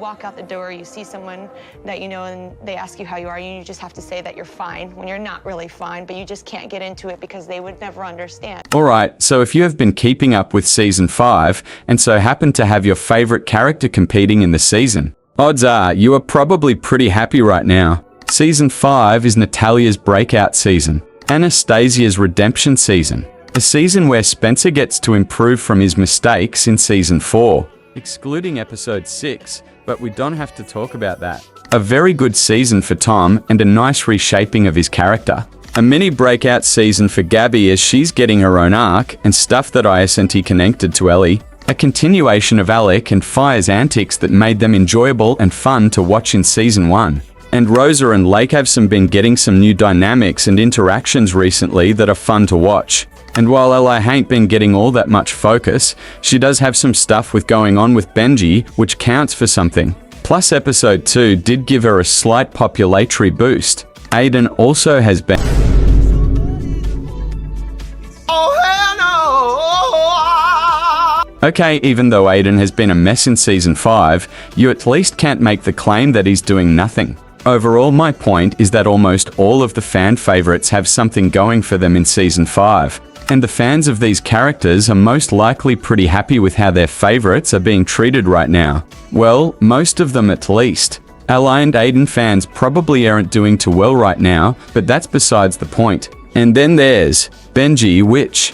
walk out the door, you see someone that you know and they ask you how you are, and you just have to say that you're fine when you're not really fine, but you just can't get into it because they would never understand. Alright, so if you have been keeping up with Season 5, and so happen to have your favorite character competing in the season, odds are you are probably pretty happy right now. Season 5 is Natalia's breakout season, Anastasia's redemption season, a season where Spencer gets to improve from his mistakes in Season 4, excluding Episode 6, but we don't have to talk about that. A very good season for Tom and a nice reshaping of his character. A mini breakout season for Gabby as she's getting her own arc and stuff that ISNT connected to Ellie. A continuation of Alec and Fire's antics that made them enjoyable and fun to watch in Season 1. And Rosa and Lake have been getting some new dynamics and interactions recently that are fun to watch. And while Ella ain't been getting all that much focus, she does have some stuff going on with Benji, which counts for something. Plus Episode 2 did give her a slight populatory boost. Aiden also has been... Oh hell no! Okay, even though Aiden has been a mess in Season 5, you at least can't make the claim that he's doing nothing. Overall, my point is that almost all of the fan favorites have something going for them in Season 5. And the fans of these characters are most likely pretty happy with how their favorites are being treated right now. Well, most of them at least. Ella and Aiden fans probably aren't doing too well right now, but that's besides the point. And then there's Benji, which...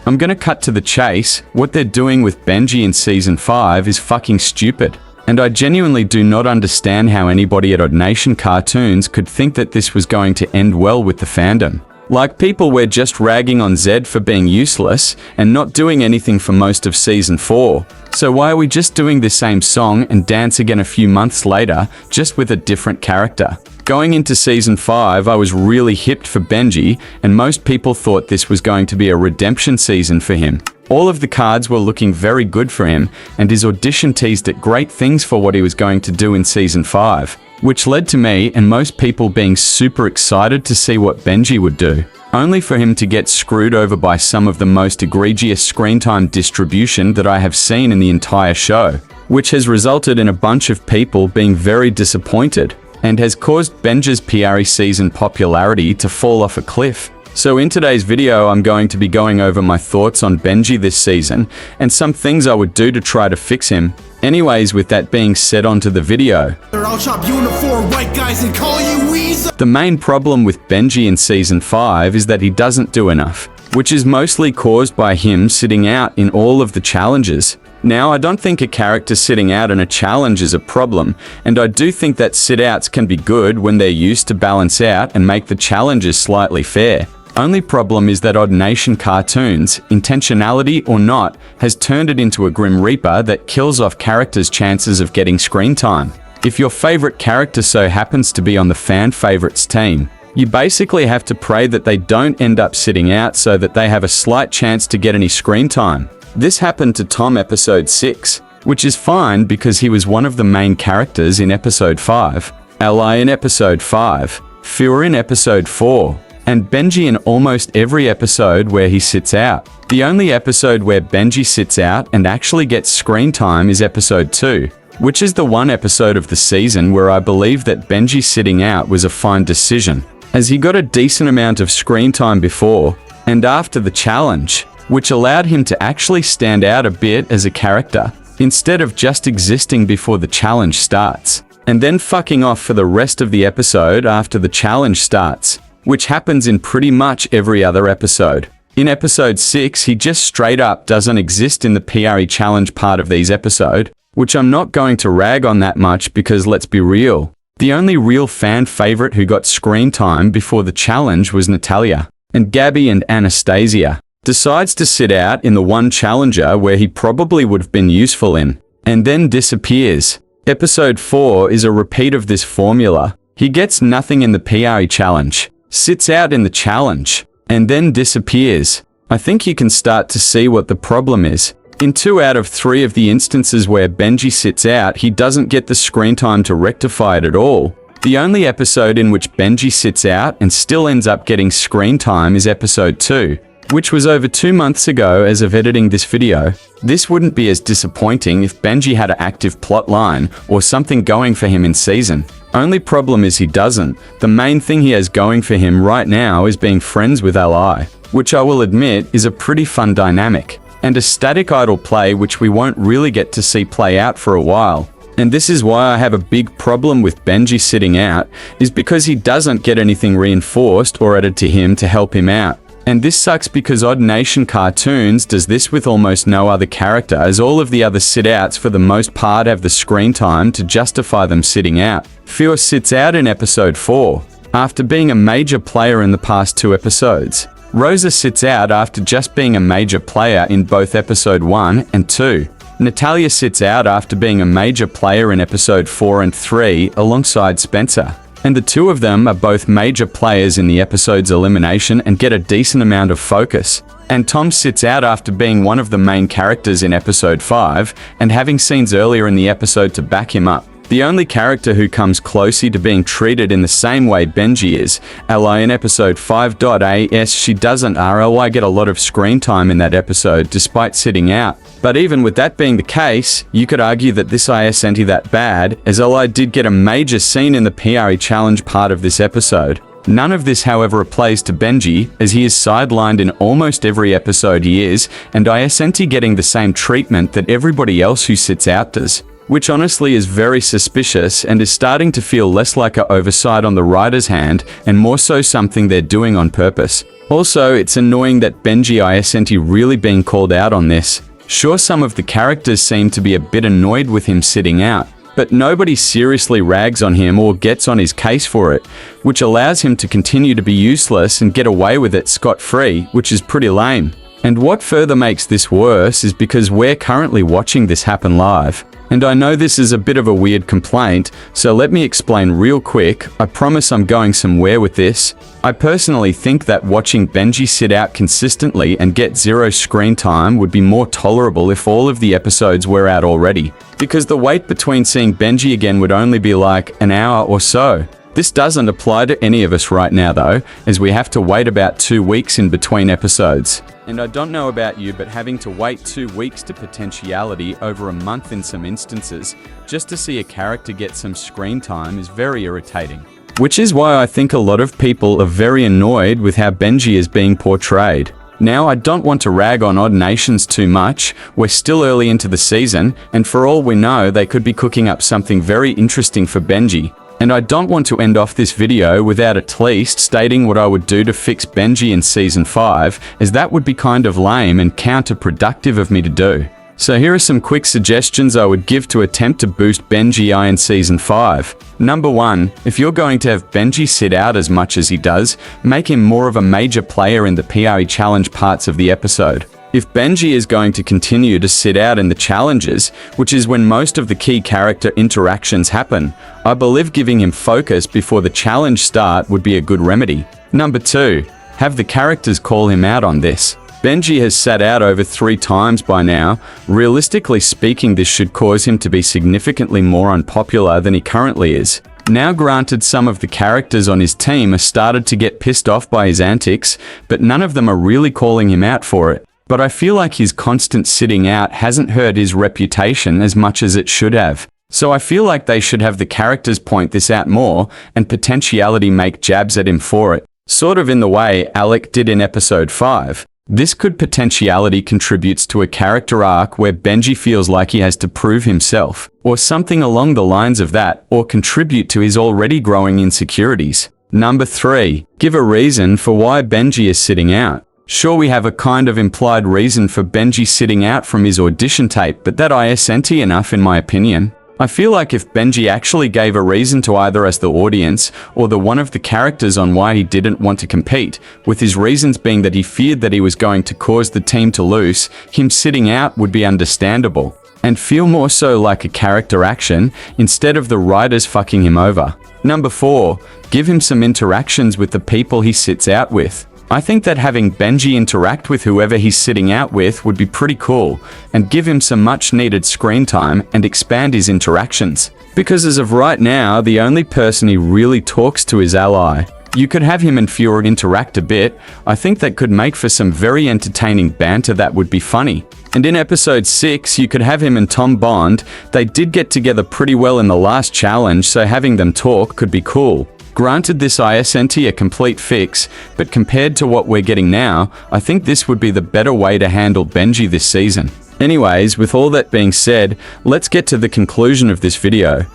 I'm gonna cut to the chase. What they're doing with Benji in Season 5 is fucking stupid. And I genuinely do not understand how anybody at Odd Nation Cartoons could think that this was going to end well with the fandom. Like, people were just ragging on Zed for being useless and not doing anything for most of Season 4. So why are we just doing the same song and dance again a few months later, just with a different character? Going into Season 5, I was really hyped for Benji, and most people thought this was going to be a redemption season for him. All of the cards were looking very good for him, and his audition teased at great things for what he was going to do in Season 5, which led to me and most people being super excited to see what Benji would do, only for him to get screwed over by some of the most egregious screen time distribution that I have seen in the entire show, which has resulted in a bunch of people being very disappointed, and has caused Benji's PRE season popularity to fall off a cliff. So in today's video, I'm going to be going over my thoughts on Benji this season, and some things I would do to try to fix him. Anyways, with that being said, onto the video. I'll chop you into 4 white guys and call you Weasel. The main problem with Benji in Season 5 is that he doesn't do enough, which is mostly caused by him sitting out in all of the challenges. Now, I don't think a character sitting out in a challenge is a problem, and I do think that sit-outs can be good when they're used to balance out and make the challenges slightly fair. Only problem is that Odd Nation Cartoons, intentionality or not, has turned it into a Grim Reaper that kills off characters' chances of getting screen time. If your favorite character so happens to be on the fan favorites team, you basically have to pray that they don't end up sitting out so that they have a slight chance to get any screen time. This happened to Tom Episode 6, which is fine because he was one of the main characters in Episode 5, Ally in Episode 5, Fewer in Episode 4, and Benji in almost every episode where he sits out. The only episode where Benji sits out and actually gets screen time is Episode 2, which is the one episode of the season where I believe that Benji sitting out was a fine decision, as he got a decent amount of screen time before and after the challenge, which allowed him to actually stand out a bit as a character, instead of just existing before the challenge starts, and then fucking off for the rest of the episode after the challenge starts, which happens in pretty much every other episode. In Episode 6, he just straight up doesn't exist in the PRE challenge part of these episodes, which I'm not going to rag on that much because let's be real. The only real fan favorite who got screen time before the challenge was Natalia, and Gabby and Anastasia decides to sit out in the one challenger where he probably would have been useful in, and then disappears. Episode 4 is a repeat of this formula. He gets nothing in the PRE challenge, sits out in the challenge, and then disappears. I think you can start to see what the problem is. In 2 out of 3 of the instances where Benji sits out, he doesn't get the screen time to rectify it at all. The only episode in which Benji sits out and still ends up getting screen time is Episode 2. which was over 2 months ago as of editing this video. This wouldn't be as disappointing if Benji had an active plot line or something going for him in season. Only problem is he doesn't. The main thing he has going for him right now is being friends with Li, which I will admit is a pretty fun dynamic, and a static idle play which we won't really get to see play out for a while. And this is why I have a big problem with Benji sitting out, is because he doesn't get anything reinforced or added to him to help him out. And this sucks because Odd Nation Cartoons does this with almost no other character, as all of the other sit-outs for the most part have the screen time to justify them sitting out. Fior sits out in episode 4, after being a major player in the past 2 episodes. Rosa sits out after just being a major player in both episode 1 and 2. Natalia sits out after being a major player in episode 4 and 3 alongside Spencer. And the 2 of them are both major players in the episode's elimination and get a decent amount of focus. And Tom sits out after being one of the main characters in episode 5 and having scenes earlier in the episode to back him up. The only character who comes closely to being treated in the same way Benji is Li in episode 5.as. She doesn't RLY get a lot of screen time in that episode despite sitting out. But even with that being the case, you could argue that this isn't that bad, as Li did get a major scene in the PRE challenge part of this episode. None of this, however, applies to Benji, as he is sidelined in almost every episode he is, and isn't getting the same treatment that everybody else who sits out does. Which honestly is very suspicious and is starting to feel less like an oversight on the writer's hand and more so something they're doing on purpose. Also, it's annoying that Benji isn't really being called out on this. Sure, some of the characters seem to be a bit annoyed with him sitting out, but nobody seriously rags on him or gets on his case for it, which allows him to continue to be useless and get away with it scot-free, which is pretty lame. And what further makes this worse is because we're currently watching this happen live. And I know this is a bit of a weird complaint, so let me explain real quick. I promise I'm going somewhere with this. I personally think that watching Benji sit out consistently and get 0 screen time would be more tolerable if all of the episodes were out already, because the wait between seeing Benji again would only be like an hour or so. This doesn't apply to any of us right now though, as we have to wait about 2 weeks in between episodes. And I don't know about you, but having to wait 2 weeks to potentiality over a month in some instances, just to see a character get some screen time is very irritating. Which is why I think a lot of people are very annoyed with how Benji is being portrayed. Now, I don't want to rag on Odd Nations too much. We're still early into the season, and for all we know, they could be cooking up something very interesting for Benji. And I don't want to end off this video without at least stating what I would do to fix Benji in Season 5, as that would be kind of lame and counterproductive of me to do. So here are some quick suggestions I would give to attempt to boost Benji in Season 5. Number 1, if you're going to have Benji sit out as much as he does, make him more of a major player in the PRE challenge parts of the episode. If Benji is going to continue to sit out in the challenges, which is when most of the key character interactions happen, I believe giving him focus before the challenge start would be a good remedy. Number 2, have the characters call him out on this. Benji has sat out over 3 times by now. Realistically speaking, this should cause him to be significantly more unpopular than he currently is. Now granted, some of the characters on his team have started to get pissed off by his antics, but none of them are really calling him out for it. But I feel like his constant sitting out hasn't hurt his reputation as much as it should have. So I feel like they should have the characters point this out more and potentiality make jabs at him for it. Sort of in the way Alec did in episode 5. This could potentiality contributes to a character arc where Benji feels like he has to prove himself, or something along the lines of that, or contribute to his already growing insecurities. Number 3, give a reason for why Benji is sitting out. Sure, we have a kind of implied reason for Benji sitting out from his audition tape, but that isn't enough in my opinion. I feel like if Benji actually gave a reason to either us the audience or the one of the characters on why he didn't want to compete, with his reasons being that he feared that he was going to cause the team to lose, him sitting out would be understandable and feel more so like a character action instead of the writers fucking him over. Number 4, give him some interactions with the people he sits out with. I think that having Benji interact with whoever he's sitting out with would be pretty cool, and give him some much needed screen time and expand his interactions. Because as of right now, the only person he really talks to is Li. You could have him and Fiora interact a bit. I think that could make for some very entertaining banter that would be funny. And in episode 6, you could have him and Tom bond. They did get together pretty well in the last challenge, so having them talk could be cool. Granted, this isn't a complete fix, but compared to what we're getting now, I think this would be the better way to handle Benji this season. Anyways, with all that being said, let's get to the conclusion of this video.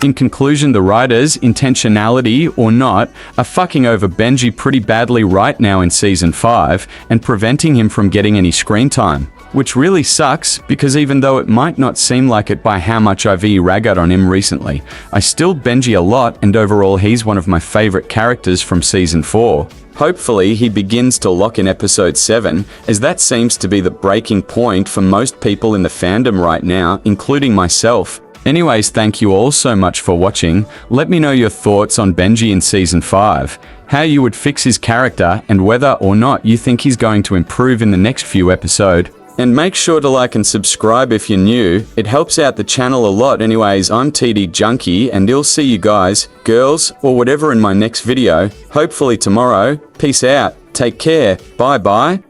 In conclusion, the writers, intentionality or not, are fucking over Benji pretty badly right now in Season 5 and preventing him from getting any screen time. Which really sucks, because even though it might not seem like it by how much I've ragged on him recently, I still Benji a lot, and overall he's one of my favorite characters from Season 4. Hopefully he begins to lock in episode 7, as that seems to be the breaking point for most people in the fandom right now, including myself. Anyways, thank you all so much for watching. Let me know your thoughts on Benji in Season 5, how you would fix his character, and whether or not you think he's going to improve in the next few episodes. And make sure to like and subscribe if you're new. It helps out the channel a lot. Anyways, I'm TD Junkie, and I'll see you guys, girls, or whatever in my next video, hopefully tomorrow. Peace out. Take care. Bye bye.